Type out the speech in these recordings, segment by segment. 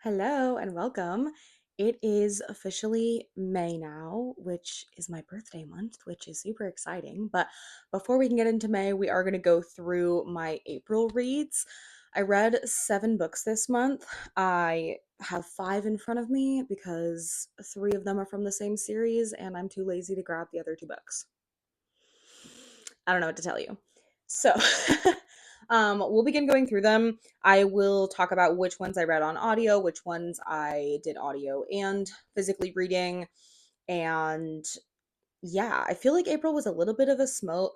Hello and welcome. It is officially May now, which is my birthday month, which is super exciting. But before we can get into May, we are going to go through my April reads. I read 7 books this month. I have 5 in front of me because 3 of them are from the same series, and I'm too lazy to grab the other 2 books. I don't know what to tell you. So, we'll begin going through them. I will talk about which ones I read on audio, which ones I did audio and physically reading. And yeah, I feel like April was a little bit of a slow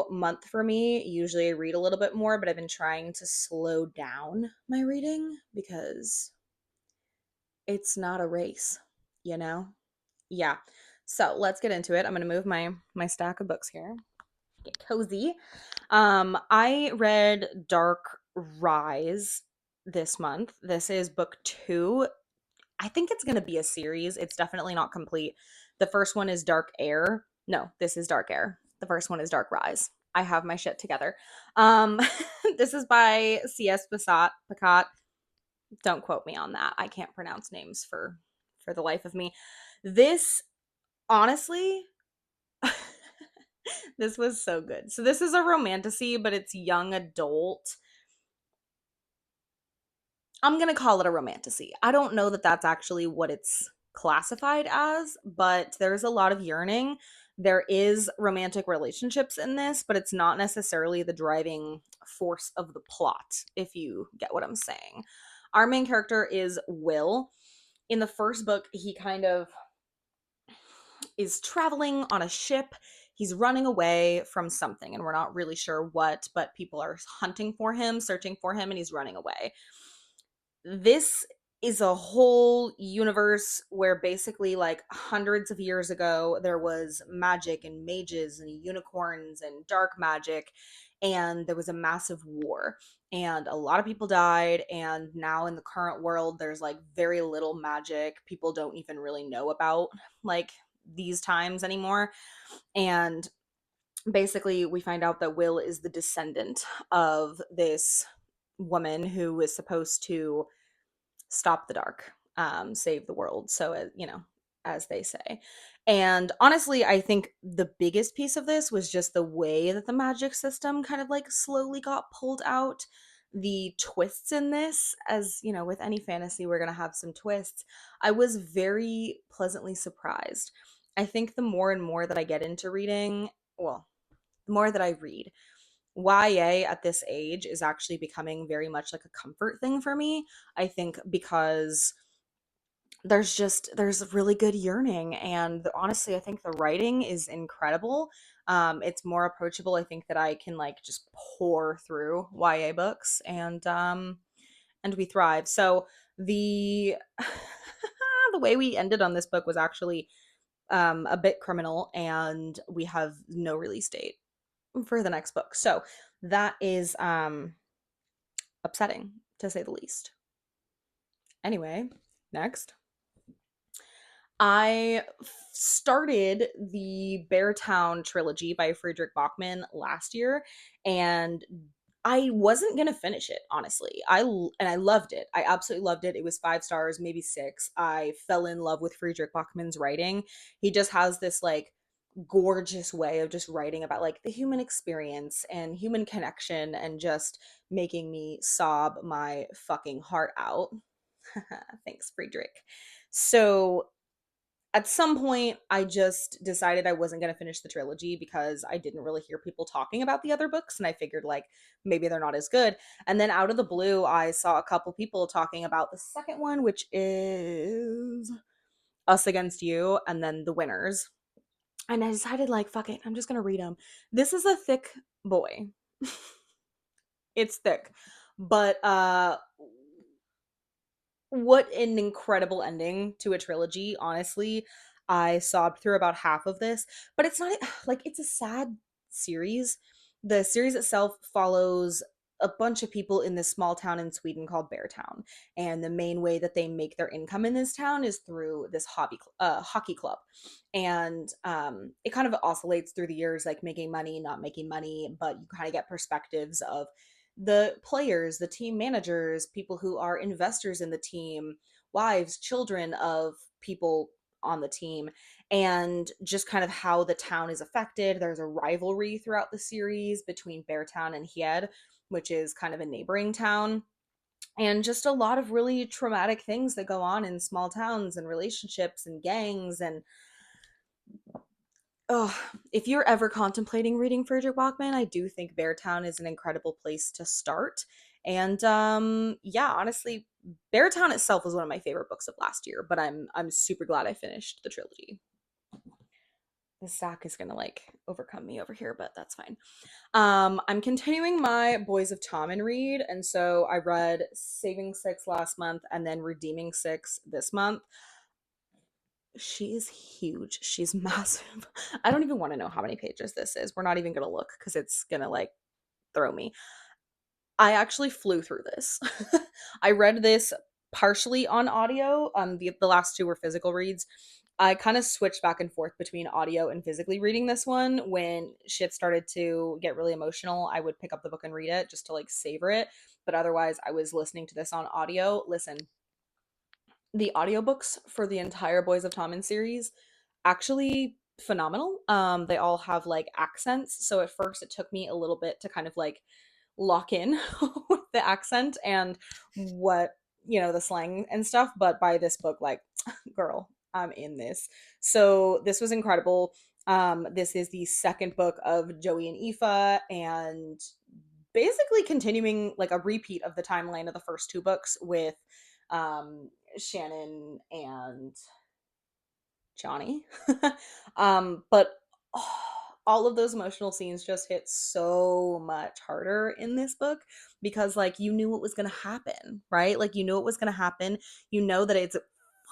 month for me. Usually I read a little bit more, but I've been trying to slow down my reading because it's not a race, you know? Yeah. So let's get into it. I'm gonna move my stack of books here. Get cozy. I read Dark Rise this month. This is book 2. I think it's gonna be a series. It's definitely not complete. The first one is Dark Air. No, this is Dark Air. The first one is Dark Rise. I have my shit together. Um, this is by C.S. Pacat. Don't quote me on that. I can't pronounce names for the life of me. This honestly this was so good. So this is a romantasy, but it's young adult. I'm going to call it a romantasy. I don't know that that's actually what it's classified as, but there's a lot of yearning. There is romantic relationships in this, but it's not necessarily the driving force of the plot, if you get what I'm saying. Our main character is Will. In the first book, he kind of is traveling on a ship. He's running away from something, and we're not really sure what, but people are hunting for him, searching for him, and he's running away. This is a whole universe where basically, like, hundreds of years ago, there was magic and mages and unicorns and dark magic, and there was a massive war. And a lot of people died, and now in the current world, there's like very little magic. People don't even really know about like these times anymore. And basically, we find out that Will is the descendant of this woman who is supposed to stop the dark, save the world. So, as they say. And honestly, I think the biggest piece of this was just the way that the magic system kind of like slowly got pulled out. The twists in this, as you know, with any fantasy, we're going to have some twists. I was very pleasantly surprised. I think the more and more that I get into reading, well, the more that I read, YA at this age is actually becoming very much like a comfort thing for me. I think because there's really good yearning, and honestly I think the writing is incredible. It's more approachable. I think that I can like just pour through YA books, and we thrive. So the the way we ended on this book was actually a bit criminal, and we have no release date for the next book. So that is upsetting to say the least. Anyway, next. I started the Beartown trilogy by Friedrich Bachman last year, and I wasn't gonna finish it, honestly. I loved it. I absolutely loved it. It was 5 stars, maybe 6. I fell in love with Friedrich Bachman's writing. He just has this like gorgeous way of just writing about like the human experience and human connection, and just making me sob my fucking heart out. Thanks, Friedrich. So at some point I just decided I wasn't going to finish the trilogy because I didn't really hear people talking about the other books, and I figured like maybe they're not as good. And then out of the blue I saw a couple people talking about the second one, which is Us Against You, and then The Winners. And I decided like fuck it, I'm just going to read them. This is a thick boy. It's thick. But what an incredible ending to a trilogy. Honestly, I sobbed through about half of this, but it's not like it's a sad series. The series itself follows a bunch of people in this small town in Sweden called Beartown, and the main way that they make their income in this town is through this hockey club. And it kind of oscillates through the years, like making money, not making money, but you kind of get perspectives of the players, the team managers, people who are investors in the team, wives, children of people on the team, and just kind of how the town is affected. There's a rivalry throughout the series between Beartown and Hied, which is kind of a neighboring town, and just a lot of really traumatic things that go on in small towns and relationships and gangs. And oh, if you're ever contemplating reading Frederick Bachman, I do think Beartown is an incredible place to start. And yeah, honestly, Beartown itself was one of my favorite books of last year, but I'm super glad I finished the trilogy. The sack is gonna like overcome me over here, but that's fine. I'm continuing my Boys of Tommen read, and so I read Saving Six last month and then Redeeming Six this month. She is huge. She's massive. I don't even want to know how many pages this is. We're not even gonna look because it's gonna like throw me. I actually flew through this. I read this partially on audio. The last two were physical reads. I kind of switched back and forth between audio and physically reading this one. When shit started to get really emotional, I would pick up the book and read it just to like savor it. But otherwise, I was listening to this on audio. Listen, the audiobooks for the entire Boys of Tommen series actually phenomenal. They all have like accents. So at first it took me a little bit to kind of like lock in with the accent and what, the slang and stuff, but by this book, like, girl, I'm in this. So this was incredible. This is the second book of Joey and Aoife, and basically continuing like a repeat of the timeline of the first two books with Shannon and Johnny. But oh, all of those emotional scenes just hit so much harder in this book because like you knew what was going to happen, right? Like you knew what was going to happen. You know that it's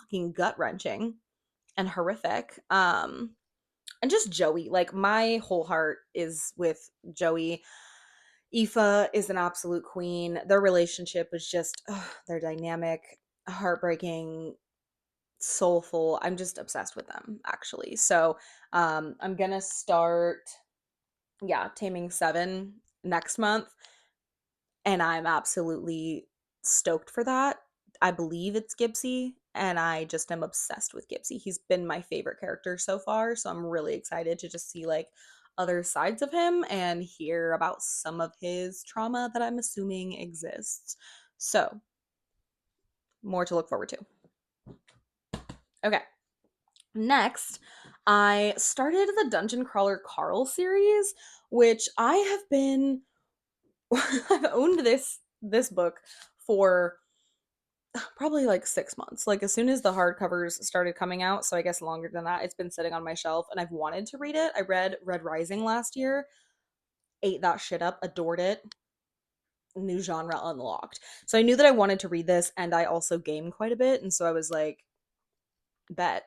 fucking gut-wrenching and horrific. And just Joey, like my whole heart is with Joey. Aoife is an absolute queen. Their relationship is just they're dynamic, heartbreaking, soulful. I'm just obsessed with them actually. So I'm gonna start, yeah, Taming Seven next month, and I'm absolutely stoked for that. I believe it's Gibbsy, and I just am obsessed with Gibbsy. He's been my favorite character so far, so I'm really excited to just see like other sides of him and hear about some of his trauma that I'm assuming exists. So, more to look forward to. Okay. Next, I started the Dungeon Crawler Carl series, which I have been I've owned this book for probably like 6 months. Like as soon as the hardcovers started coming out, so I guess longer than that, it's been sitting on my shelf and I've wanted to read it. I read Red Rising last year, ate that shit up, adored it. New genre unlocked. So I knew that I wanted to read this, and I also game quite a bit, and so I was like, bet.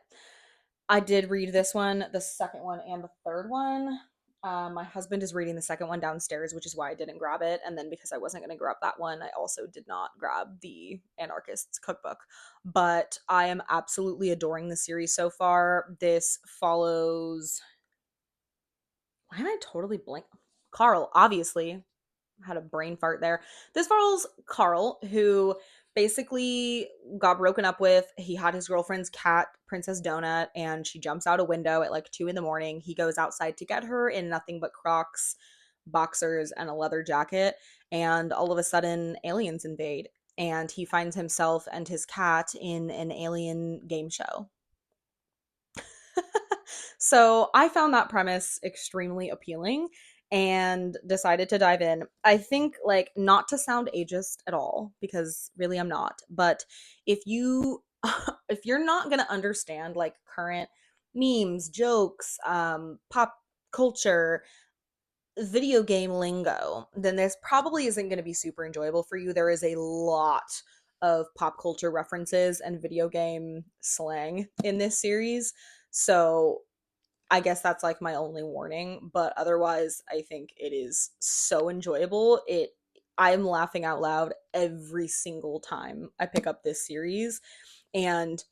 I did read this one, the second one, and the third one. My husband is reading the second one downstairs, which is why I didn't grab it. And then because I wasn't going to grab that one, I also did not grab the Anarchist's Cookbook. But I am absolutely adoring the series so far. This follows. Why am I totally blank? Carl, obviously. Had a brain fart there. This follows Carl, who basically got broken up with. He had his girlfriend's cat, Princess Donut, and she jumps out a window at like 2 in the morning. He goes outside to get her in nothing but Crocs, boxers, and a leather jacket. And all of a sudden, aliens invade. And he finds himself and his cat in an alien game show. So I found that premise extremely appealing and decided to dive in. I think, like, not to sound ageist at all, because really I'm not, but if you if you're not gonna understand like current memes, jokes, pop culture, video game lingo, then this probably isn't going to be super enjoyable for you. There is a lot of pop culture references and video game slang in this series. So I guess that's like my only warning, but otherwise I think it is so enjoyable. I'm laughing out loud every single time I pick up this series, and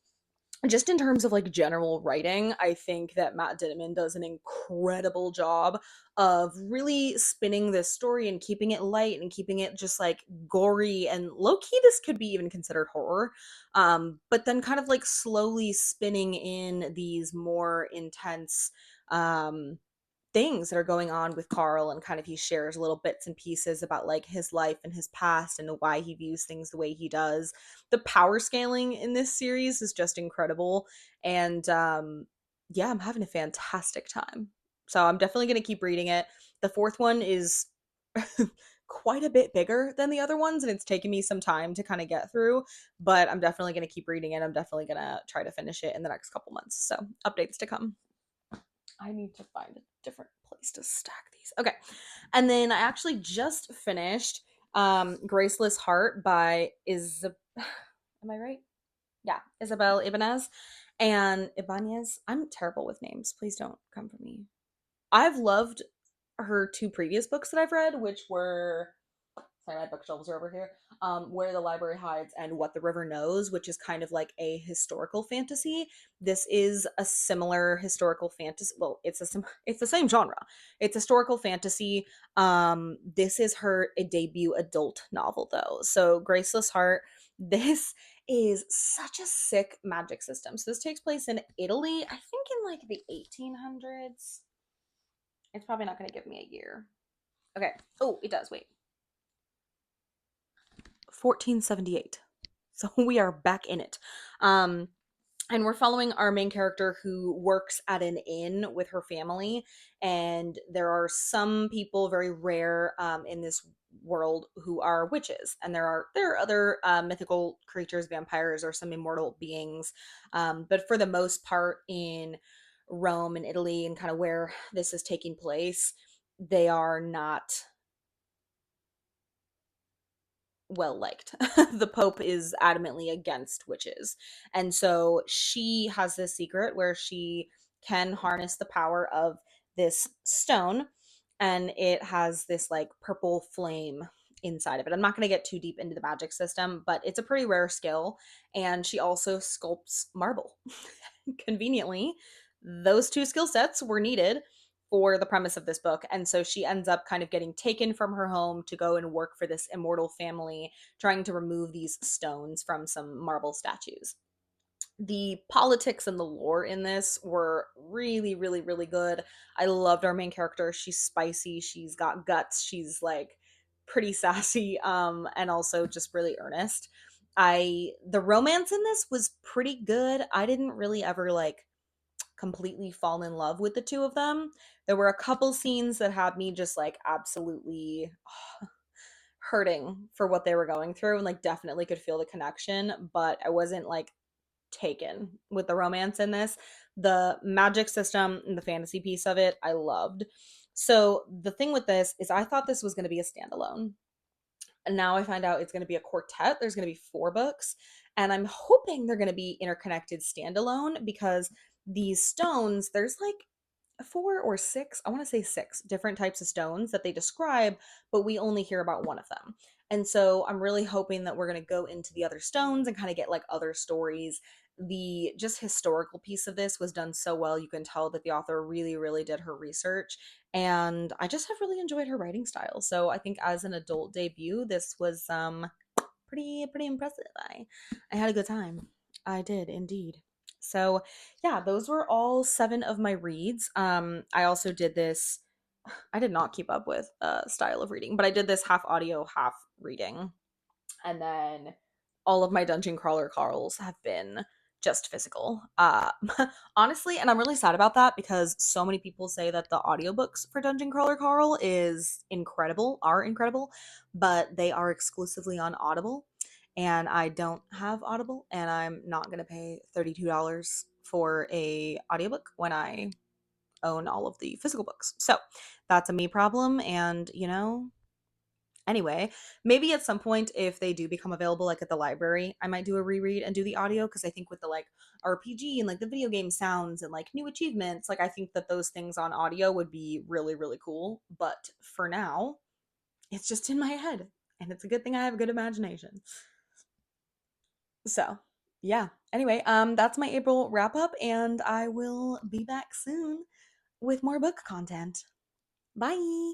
just in terms of like general writing, I think that Matt Dinniman does an incredible job of really spinning this story and keeping it light and keeping it just like gory and low key. This could be even considered horror, but then kind of like slowly spinning in these more intense um, things that are going on with Carl, and kind of he shares little bits and pieces about like his life and his past and why he views things the way he does. The power scaling in this series is just incredible, and yeah, I'm having a fantastic time. So I'm definitely going to keep reading it. The fourth one is quite a bit bigger than the other ones, and it's taken me some time to kind of get through, but I'm definitely going to keep reading it. I'm definitely going to try to finish it in the next couple months. So updates to come. I need to find a different place to stack these. Okay. And then I actually just finished Graceless Heart by am I right? Yeah, Isabel Ibanez and Ibanez. I'm terrible with names. Please don't come for me. I've loved her two previous books that I've read, which were, sorry, my bookshelves are over here. Where the Library Hides and What the River Knows, which is kind of like a historical fantasy. This is a similar historical fantasy. Well, it's the same genre. It's historical fantasy. This is her a debut adult novel though. So Graceless Heart. This is such a sick magic system. So this takes place in Italy. I think in like the 1800s. It's probably not going to give me a year. Okay. Oh, it does. Wait. 1478. So we are back in it. Um, and we're following our main character who works at an inn with her family. And there are some people, very rare in this world, who are witches. And there are other mythical creatures, vampires, or some immortal beings. But for the most part, in Rome and Italy, and kind of where this is taking place, they are not well liked. The Pope is adamantly against witches. And so she has this secret where she can harness the power of this stone, and it has this like purple flame inside of it. I'm not going to get too deep into the magic system, but it's a pretty rare skill. And she also sculpts marble. Conveniently, those two skill sets were needed for the premise of this book. And so she ends up kind of getting taken from her home to go and work for this immortal family, trying to remove these stones from some marble statues. The politics and the lore in this were really, really, really good. I loved our main character. She's spicy, she's got guts, she's like pretty sassy, and also just really earnest. The romance in this was pretty good. I didn't really ever like completely fall in love with the two of them. There were a couple scenes that had me just like absolutely hurting for what they were going through, and like definitely could feel the connection, but I wasn't like taken with the romance in this. The magic system and the fantasy piece of it, I loved. So the thing with this is I thought this was going to be a standalone. And now I find out it's going to be a quartet. There's going to be four books. And I'm hoping they're going to be interconnected standalone, because these stones, there's like four or six, I want to say six different types of stones that they describe, but we only hear about one of them. And so I'm really hoping that we're going to go into the other stones and kind of get like other stories. The just historical piece of this was done so well. You can tell that the author really, really did her research. And I just have really enjoyed her writing style. So I think as an adult debut, this was pretty impressive. I had a good time. I did indeed. So yeah, those were all seven of my reads. I also did this. I did not keep up with style of reading, but I did this half audio, half reading, and then all of my Dungeon Crawler Carls have been just physical. Honestly, and I'm really sad about that, because so many people say that the audiobooks for Dungeon Crawler Carl are incredible, but they are exclusively on Audible, and I don't have Audible, and I'm not going to pay $32 for a audiobook when I own all of the physical books. So, that's a me problem, and anyway, maybe at some point, if they do become available like at the library, I might do a reread and do the audio, because I think with the like RPG and like the video game sounds and like new achievements, like I think that those things on audio would be really, really cool. But for now, it's just in my head, and it's a good thing I have a good imagination. So, Yeah. Anyway, that's my April wrap up, and I will be back soon with more book content. Bye.